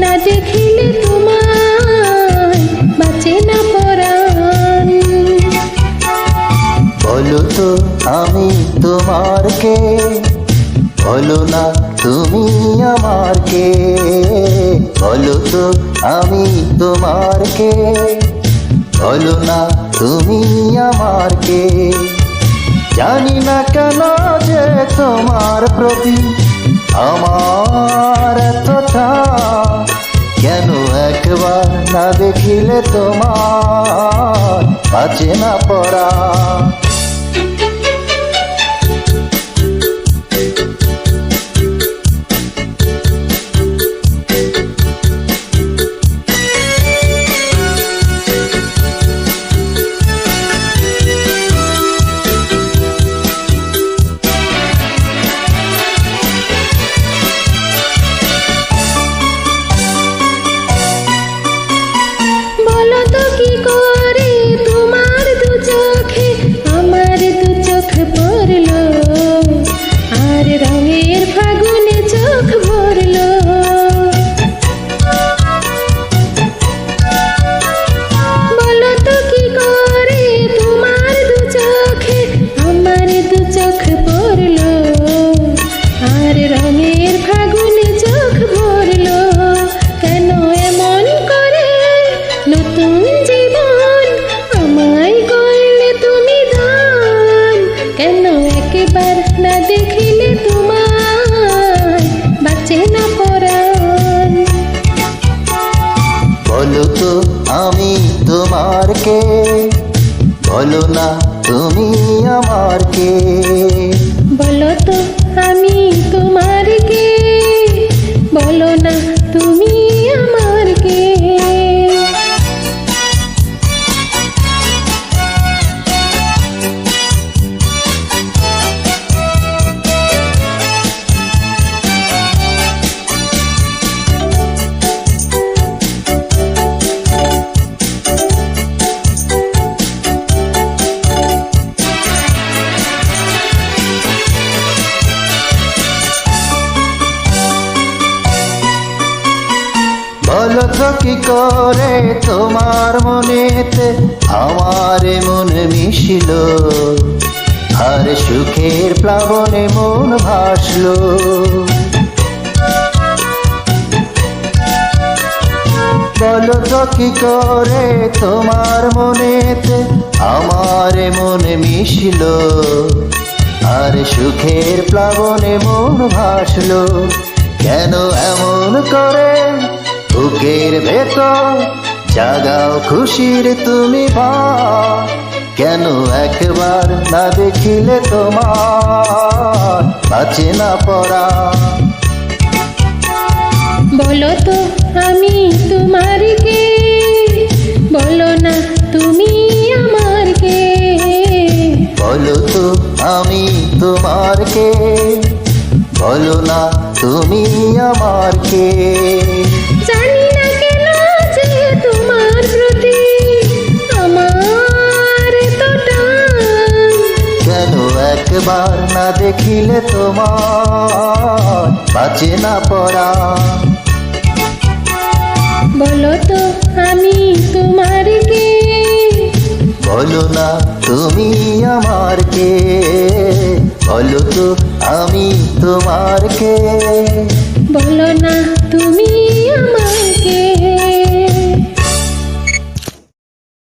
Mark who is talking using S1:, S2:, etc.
S1: না দেখিলে তোমায় বাঁচে না পরাণ।
S2: বলো তো আমি তোমার কে, বলো না তুমি আমার কে। বলো তো আমি তোমার কে, বলো না তুমি আমার কে। জানি না কেন যে তোমার প্রতি আমার এতটা, কেন একবার না দেখিলে তোমার বাঁচে না পড়া।
S1: বলো তো কি করে তোমার দু চোখে আমার দু চোখ পড়লো, আর রঙের ফাগুনে চোখ ভরলো। বলো তো কি করে তোমার দু চোখে আমার দু চোখ পড়লো, আর রঙের ফাগুনে চোখ ভরলো। কেন এমন করে নতুন জীবন আমায় করলে তুমি দান, কেন একবার না দেখিলে তোমায় বাঁচে না পরাণ।
S2: বলো তো আমি তোমার কে, বলো না তুমি আমার কে।
S1: বলো তো আমি তোমার কে, বলো না তুমি আমার কে।
S2: বলো তো কি করে তোমার মনেতে আমার মন মিশল, আর সুখের প্লাবনে মন ভাসলো। বলো তো কি করে তোমার মনেতে আমার মন মিশল, আর সুখের প্লাবনে মন ভাসলো। কেন এমন করে বুকের ভেতর জাগাও খুশির তুমি ভাব, কেন একবার না দেখিলে তোমার বাঁচে না পড়া।
S1: বলো তো আমি তোমার কে, বলো না তুমি আমার কে।
S2: বলো তো আমি তোমার কে, বলো না তুমি আমার কে।
S1: জানি না কেন যে তোমার প্রতি আমার এত টান,
S2: কেন একবার না দেখিলে তোমার বাঁচে না পড়া।
S1: বলো তো আমি তোমার কে,
S2: বলো না তুমি আমার কে। বলো তো আমি তোমার কে,
S1: বলো না তুমি আমার কে।